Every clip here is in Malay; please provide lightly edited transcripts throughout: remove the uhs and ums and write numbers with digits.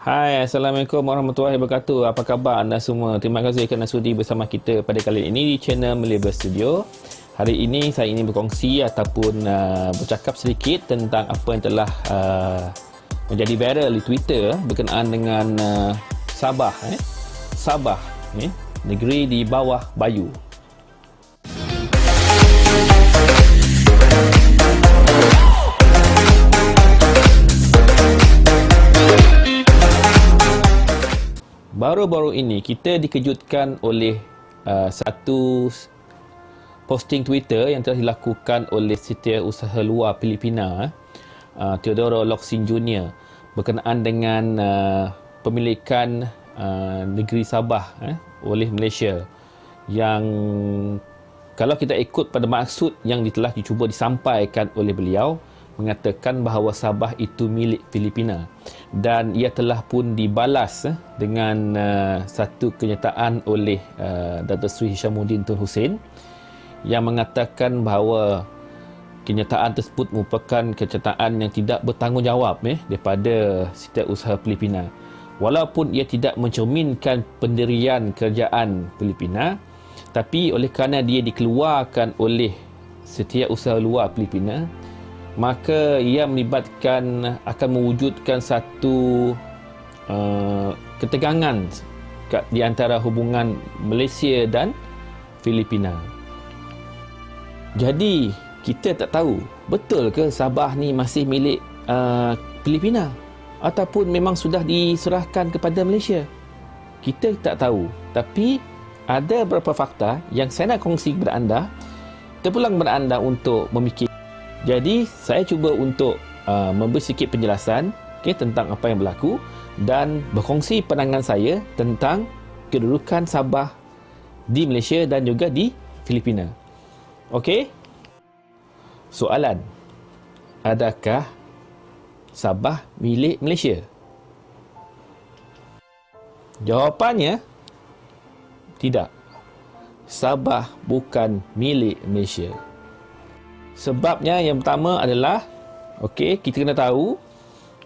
Hai, Assalamualaikum warahmatullahi wabarakatuh. Apa khabar anda semua? Terima kasih kerana sudi bersama kita pada kali ini di channel Melibur Studio. Hari ini saya ingin berkongsi ataupun bercakap sedikit tentang apa yang telah menjadi viral di Twitter berkenaan dengan Sabah. Sabah, negeri di bawah Bayu. Baru-baru ini kita dikejutkan oleh satu posting Twitter yang telah dilakukan oleh Setiausaha Luar Filipina, Teodoro Locsin Jr. berkenaan dengan pemilikan negeri Sabah oleh Malaysia, yang kalau kita ikut pada maksud yang telah dicuba disampaikan oleh beliau, mengatakan bahawa Sabah itu milik Filipina, dan ia telah pun dibalas dengan satu kenyataan oleh Datuk Seri Hishamuddin Tun Hussein yang mengatakan bahawa kenyataan tersebut merupakan kenyataan yang tidak bertanggungjawab daripada Setiausaha Filipina. Walaupun ia tidak mencerminkan pendirian kerajaan Filipina, tapi oleh kerana dia dikeluarkan oleh Setiausaha Luar Filipina, maka ia melibatkan, akan mewujudkan satu ketegangan di antara hubungan Malaysia dan Filipina. Jadi kita tak tahu betul ke Sabah ni masih milik Filipina ataupun memang sudah diserahkan kepada Malaysia. Kita tak tahu, tapi ada beberapa fakta yang saya nak kongsi kepada anda, terpulang kepada anda untuk memikir. Jadi saya cuba untuk memberi sedikit penjelasan tentang apa yang berlaku dan berkongsi pandangan saya tentang kedudukan Sabah di Malaysia dan juga di Filipina. Okey? Soalan, adakah Sabah milik Malaysia? Jawapannya, tidak. Sabah bukan milik Malaysia. Sebabnya yang pertama adalah, kita kena tahu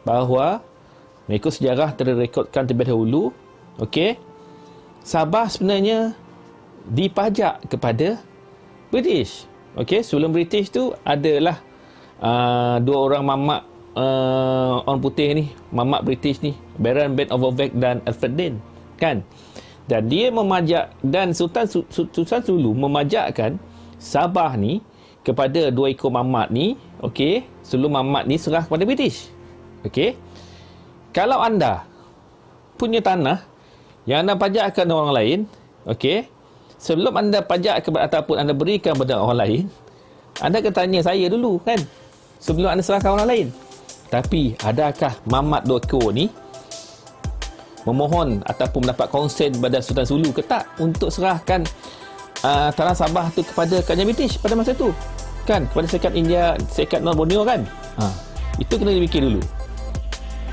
bahawa mengikut sejarah direkodkan terlebih dahulu, Sabah sebenarnya dipajak kepada British. Sebelum British tu adalah dua orang mamak orang putih ni, mamak British ni, Baron Ben Overbeck dan Alfred Dane, kan? Dan dia memajak, dan Sultan Sulu memajakkan Sabah ni kepada dua ekor mamat ni, sebelum mamat ni serah kepada British. Kalau anda punya tanah yang anda pajakkan orang lain, sebelum anda pajak ataupun anda berikan kepada orang lain, anda akan tanya saya dulu, kan, sebelum anda serahkan orang lain. Tapi adakah mamat dua ekor ni memohon ataupun mendapat konsen kepada Sultan Sulu ke tak untuk serahkan tanah Sabah tu kepada kerajaan British pada masa tu, kan, kepada Serikat India, Serikat North Borneo, kan? Itu kena dipikir dulu.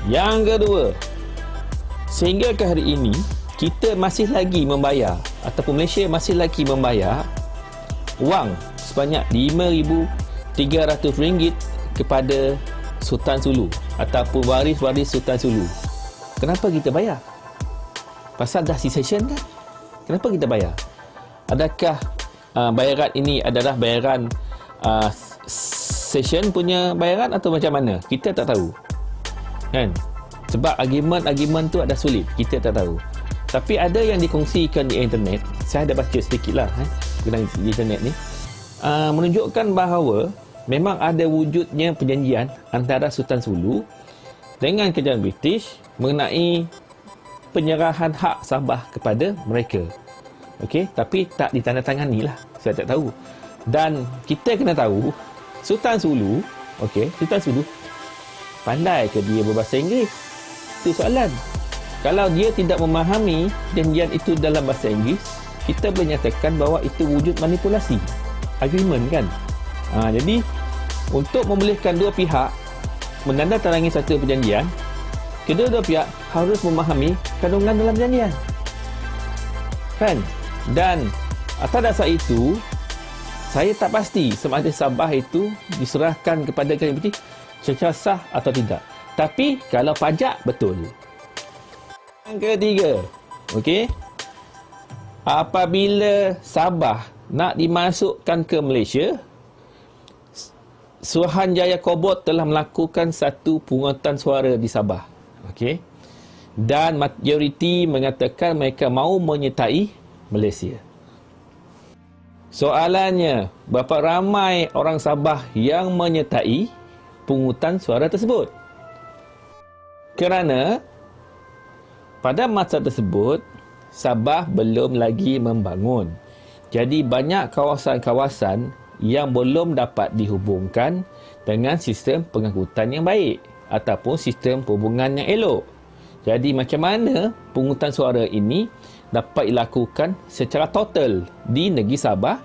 Yang kedua, sehingga ke hari ini kita masih lagi membayar, ataupun Malaysia masih lagi membayar wang sebanyak RM5,300 kepada Sultan Sulu ataupun waris-waris Sultan Sulu. Kenapa kita bayar? Pasal dah secession, kan? Kenapa kita bayar? Adakah bayaran ini adalah bayaran session punya bayaran atau macam mana? Kita tak tahu, kan? Sebab argument tu ada sulit, kita tak tahu. Tapi ada yang dikongsikan di internet, saya ada baca sedikit lah di internet ni, menunjukkan bahawa memang ada wujudnya perjanjian antara Sultan Sulu dengan kerajaan British mengenai penyerahan hak Sabah kepada mereka. Tapi tak ditandatangani lah, saya tak tahu. Dan kita kena tahu Sultan Sulu, Sultan Sulu pandai ke dia berbahasa Inggeris? Itu soalan. Kalau dia tidak memahami janjian itu dalam bahasa Inggeris, kita boleh nyatakan bahawa itu wujud manipulasi agreement, kan? Jadi untuk membolehkan dua pihak menandatangani satu perjanjian, kedua-dua pihak harus memahami kandungan dalam perjanjian, kan? Dan atas dasar itu, saya tak pasti sama ada Sabah itu diserahkan kepada kerajaan British secara sah atau tidak. Tapi kalau pajak, betul. Yang ketiga, okey. Apabila Sabah nak dimasukkan ke Malaysia, Suruhanjaya Kobot telah melakukan satu pungutan suara di Sabah. Okey. Dan majoriti mengatakan mereka mahu menyertai Malaysia. Soalannya, berapa ramai orang Sabah yang menyertai pungutan suara tersebut? Kerana pada masa tersebut Sabah belum lagi membangun. Jadi banyak kawasan-kawasan yang belum dapat dihubungkan dengan sistem pengangkutan yang baik ataupun sistem perhubungan yang elok. Jadi macam mana pungutan suara ini dapat dilakukan secara total di negeri Sabah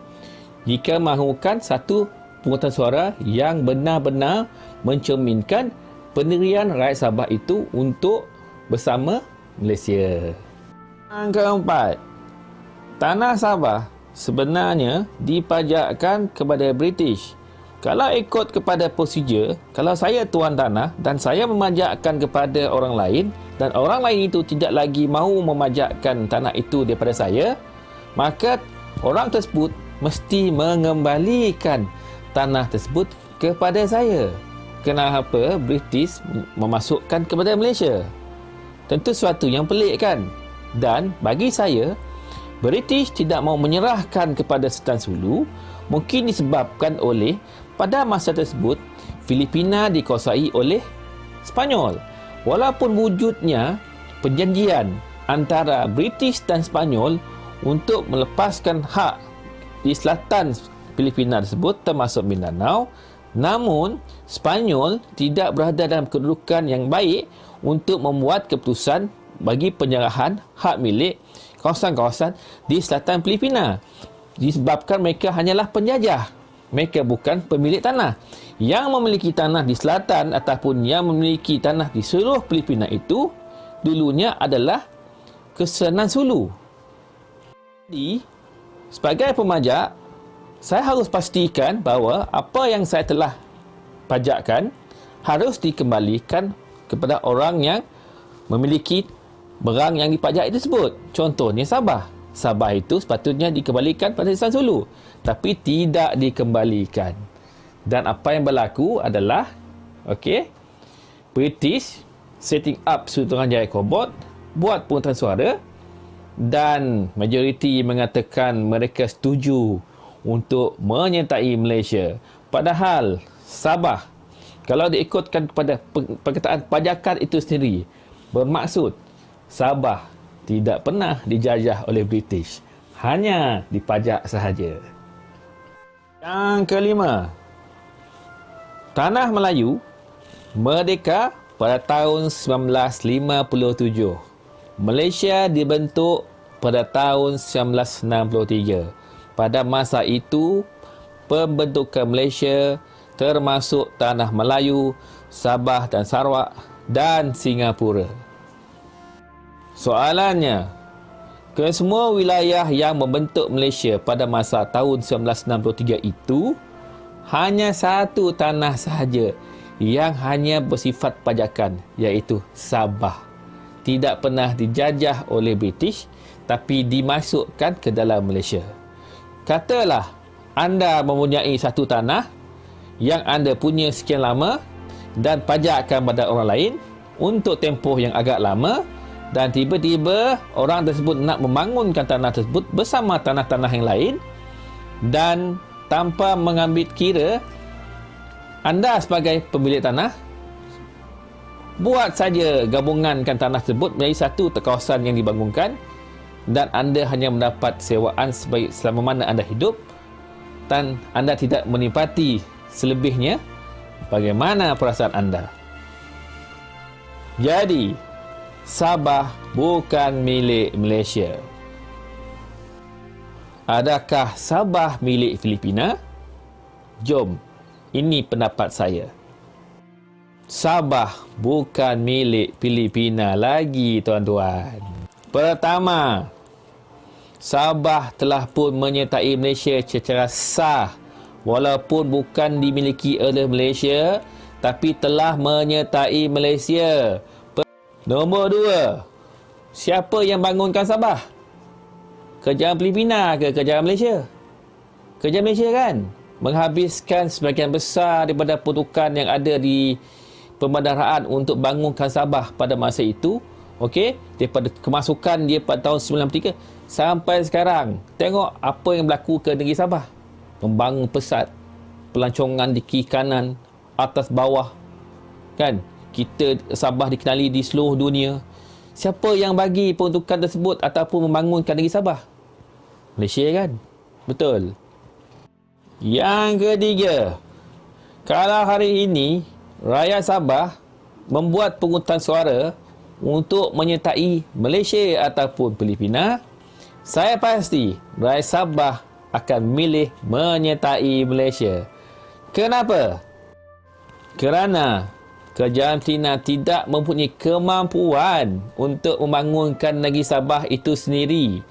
jika mahukan satu pungutan suara yang benar-benar mencerminkan pendirian rakyat Sabah itu untuk bersama Malaysia. Yang keempat, tanah Sabah sebenarnya dipajakkan kepada British. Kalau ikut kepada prosedur, kalau saya tuan tanah dan saya memajakkan kepada orang lain dan orang lain itu tidak lagi mahu memajakkan tanah itu daripada saya, maka orang tersebut mesti mengembalikan tanah tersebut kepada saya. Kenapa British memasukkan kepada Malaysia? Tentu suatu yang pelik kan? Dan bagi saya, British tidak mahu menyerahkan kepada Sultan Sulu mungkin disebabkan oleh pada masa tersebut Filipina dikuasai oleh Spanyol. Walaupun wujudnya perjanjian antara British dan Spanyol untuk melepaskan hak di selatan Filipina tersebut termasuk Mindanao, namun Spanyol tidak berada dalam kedudukan yang baik untuk membuat keputusan bagi penyerahan hak milik kawasan-kawasan di selatan Filipina. Disebabkan mereka hanyalah penjajah. Mereka bukan pemilik tanah. Yang memiliki tanah di selatan ataupun yang memiliki tanah di seluruh Filipina itu dulunya adalah Kesultanan Sulu. Jadi, sebagai pemajak, saya harus pastikan bahawa apa yang saya telah pajakkan harus dikembalikan kepada orang yang memiliki barang yang dipajak tersebut. Contohnya Sabah. Sabah itu sepatutnya dikembalikan pada Sultan Sulu, tapi tidak dikembalikan. Dan apa yang berlaku adalah, okey, British setting up Suruhanjaya Kobot, buat pungutan suara dan majoriti mengatakan mereka setuju untuk menyertai Malaysia. Padahal Sabah, kalau diikutkan kepada perkataan pajakan itu sendiri, bermaksud Sabah tidak pernah dijajah oleh British, hanya dipajak sahaja. Yang kelima, Tanah Melayu merdeka pada tahun 1957. Malaysia dibentuk pada tahun 1963. Pada masa itu, pembentukan Malaysia termasuk Tanah Melayu, Sabah dan Sarawak dan Singapura. Soalannya, kesemua wilayah yang membentuk Malaysia pada masa tahun 1963 itu hanya satu tanah sahaja yang hanya bersifat pajakan, iaitu Sabah. Tidak pernah dijajah oleh British tapi dimasukkan ke dalam Malaysia. Katalah anda mempunyai satu tanah yang anda punya sekian lama dan pajakkan pada orang lain untuk tempoh yang agak lama, dan tiba-tiba orang tersebut nak membangunkan tanah tersebut bersama tanah-tanah yang lain, dan tanpa mengambil kira anda sebagai pemilik tanah, buat saja gabungankan tanah tersebut menjadi satu kawasan yang dibangunkan, dan anda hanya mendapat sewaan selama mana anda hidup dan anda tidak menikmati selebihnya. Bagaimana perasaan anda? Jadi, Sabah bukan milik Malaysia. Adakah Sabah milik Filipina? Jom, ini pendapat saya. Sabah bukan milik Filipina lagi, tuan-tuan. Pertama, Sabah telah pun menyertai Malaysia secara sah, walaupun bukan dimiliki oleh Malaysia, tapi telah menyertai Malaysia. Nombor dua, Siapa yang bangunkan Sabah? Kerajaan Filipina ke kerajaan Malaysia? Kerajaan Malaysia kan? Menghabiskan sebahagian besar daripada peruntukan yang ada di Pembandaraan untuk bangunkan Sabah pada masa itu. Okey, daripada kemasukan dia pada tahun 93 sampai sekarang. Tengok apa yang berlaku ke negeri Sabah. Membangun pesat, pelancongan di kiri kanan, atas bawah. Kan? Kita Sabah dikenali di seluruh dunia. Siapa yang bagi peruntukan tersebut ataupun membangunkan negeri Sabah? Malaysia kan? Betul. Yang ketiga, kalau hari ini rakyat Sabah membuat pungutan suara untuk menyertai Malaysia ataupun Filipina, saya pasti rakyat Sabah akan milih menyertai Malaysia. Kenapa? Kerana kerajaan Filipina tidak mempunyai kemampuan untuk membangunkan negeri Sabah itu sendiri.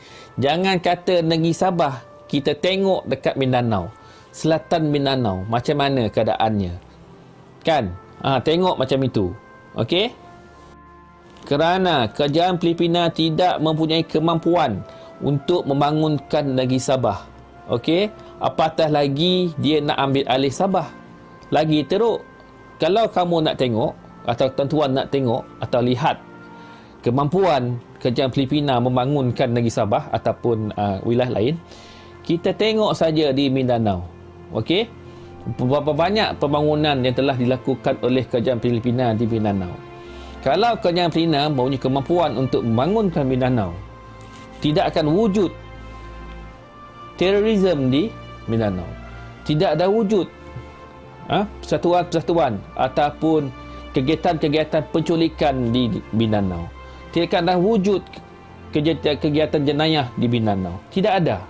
Jangan kata negeri Sabah, kita tengok dekat Mindanao, selatan Mindanao, macam mana keadaannya. Kan? Tengok macam itu. Okey? Kerana kerajaan Filipina tidak mempunyai kemampuan untuk membangunkan negeri Sabah. Okey? Apatah lagi dia nak ambil alih Sabah. Lagi teruk. Kalau kamu nak tengok, atau tuan-tuan nak tengok, atau lihat kemampuan kerajaan Filipina membangunkan negeri Sabah ataupun wilayah lain, kita tengok saja di Mindanao. Okey? Berapa banyak pembangunan yang telah dilakukan oleh kerajaan Filipina di Mindanao. Kalau kerajaan Filipina mempunyai kemampuan untuk membangunkan Mindanao, tidak akan wujud terorisme di Mindanao. Tidak ada wujud persatuan-persatuan ataupun kegiatan-kegiatan penculikan di Mindanao. Tidak akan ada wujud kegiatan jenayah di Mindanao. Tidak ada.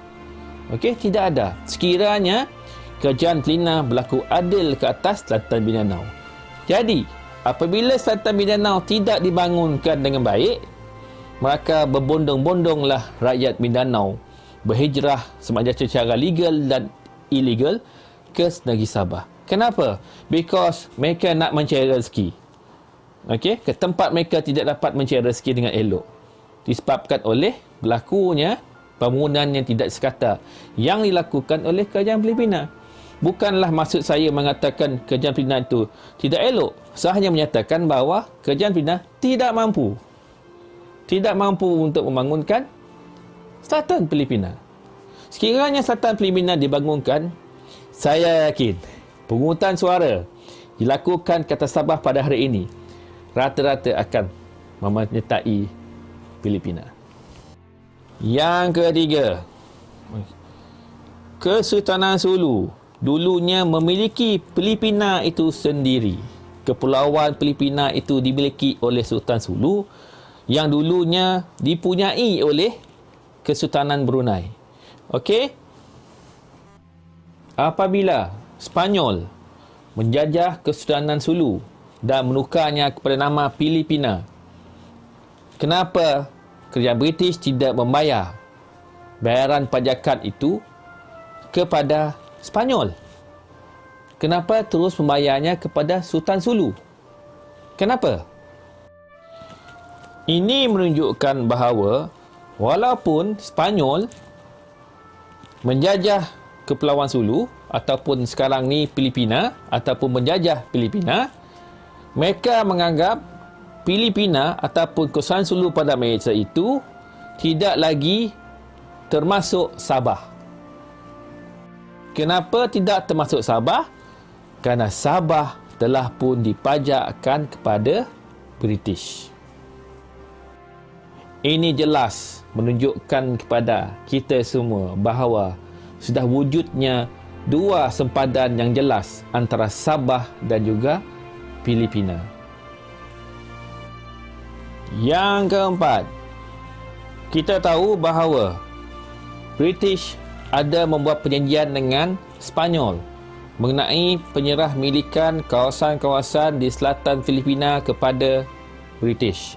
Okey, tidak ada. Sekiranya kerajaan Filipina berlaku adil ke atas selatan Mindanao. Jadi, apabila selatan Mindanao tidak dibangunkan dengan baik, maka berbondong-bondonglah rakyat Mindanao berhijrah sama ada secara legal dan illegal ke negeri Sabah. Kenapa? Because mereka nak mencari rezeki. Okey, ke tempat mereka tidak dapat mencari rezeki dengan elok. Disebabkan oleh berlakunya pembangunan yang tidak sekata yang dilakukan oleh kerajaan Filipina. Bukanlah maksud saya mengatakan kerajaan Filipina itu tidak elok. Saya hanya menyatakan bahawa kerajaan Filipina tidak mampu. Tidak mampu untuk membangunkan selatan Filipina. Sekiranya selatan Filipina dibangunkan, saya yakin pungutan suara dilakukan ke atas Sabah pada hari ini, rata-rata akan menyertai Filipina. Yang ketiga, Kesultanan Sulu dulunya memiliki Filipina itu sendiri. Kepulauan Filipina itu dimiliki oleh Sultan Sulu yang dulunya dipunyai oleh Kesultanan Brunei. Okey? Apabila Spanyol menjajah Kesultanan Sulu dan menukarnya kepada nama Filipina, kenapa kerajaan British tidak membayar bayaran pajakan itu kepada Spanyol? Kenapa terus membayarnya kepada Sultan Sulu? Kenapa? Ini menunjukkan bahawa walaupun Spanyol menjajah Kepulauan Sulu ataupun sekarang ni Filipina ataupun menjajah Filipina, mereka menganggap Filipina ataupun Kesultanan Sulu pada masa itu tidak lagi termasuk Sabah. Kenapa tidak termasuk Sabah? Kerana Sabah telah pun dipajakkan kepada British. Ini jelas menunjukkan kepada kita semua bahawa sudah wujudnya dua sempadan yang jelas antara Sabah dan juga Filipina. Yang keempat, kita tahu bahawa British ada membuat perjanjian dengan Spanyol mengenai penyerah milikan kawasan-kawasan di selatan Filipina kepada British.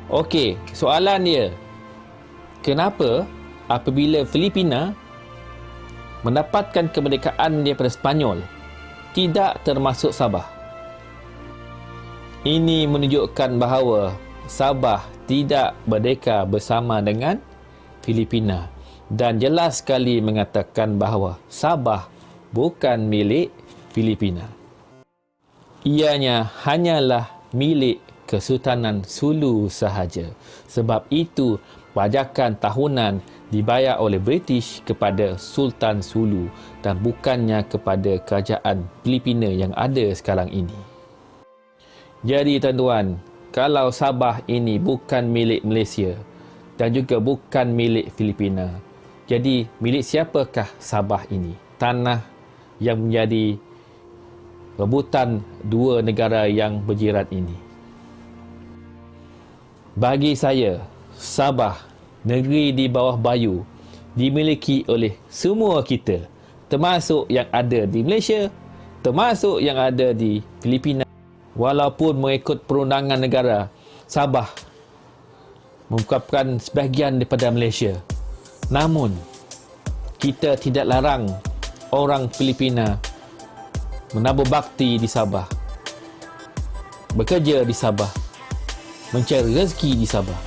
Okey, soalan dia, kenapa apabila Filipina mendapatkan kemerdekaan daripada Spanyol tidak termasuk Sabah? Ini menunjukkan bahawa Sabah tidak merdeka bersama dengan Filipina, dan jelas sekali mengatakan bahawa Sabah bukan milik Filipina. Ianya hanyalah milik Kesultanan Sulu sahaja. Sebab itu, pajakan tahunan dibayar oleh British kepada Sultan Sulu dan bukannya kepada kerajaan Filipina yang ada sekarang ini. Jadi tuan-tuan, kalau Sabah ini bukan milik Malaysia dan juga bukan milik Filipina, jadi milik siapakah Sabah ini? Tanah yang menjadi rebutan dua negara yang berjiran ini. Bagi saya, Sabah, negeri di bawah bayu, dimiliki oleh semua kita, termasuk yang ada di Malaysia, termasuk yang ada di Filipina. Walaupun mengikut perundangan negara, Sabah merupakan sebahagian daripada Malaysia. Namun, kita tidak larang orang Filipina menabur bakti di Sabah, bekerja di Sabah, mencari rezeki di Sabah.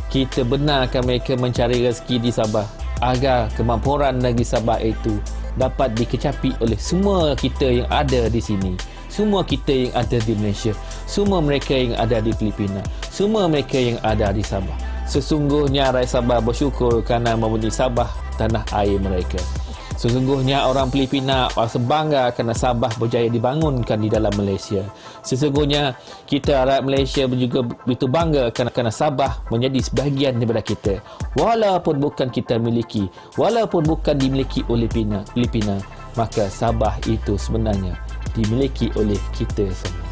Kita benarkan mereka mencari rezeki di Sabah agar kemampuan negeri Sabah itu dapat dikecapi oleh semua kita yang ada di sini, semua kita yang ada di Malaysia, semua mereka yang ada di Filipina, semua mereka yang ada di Sabah. Sesungguhnya rakyat Sabah bersyukur kerana mempunyai Sabah, tanah air mereka. Sesungguhnya orang Filipina rasa bangga kerana Sabah berjaya dibangunkan di dalam Malaysia. Sesungguhnya kita rakyat Malaysia juga begitu bangga kerana Sabah menjadi sebahagian daripada kita. Walaupun bukan kita miliki, walaupun bukan dimiliki oleh Filipina, maka Sabah itu sebenarnya dimiliki oleh kita semua.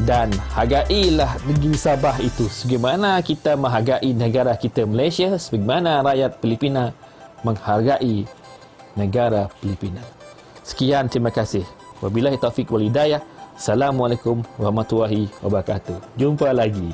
Dan hargailah negeri Sabah itu sebagaimana kita menghargai negara kita Malaysia, sebagaimana rakyat Filipina menghargai negara Filipina. Sekian, terima kasih. Wabillahi taufiq wal hidayah. Assalamualaikum warahmatullahi wabarakatuh. Jumpa lagi.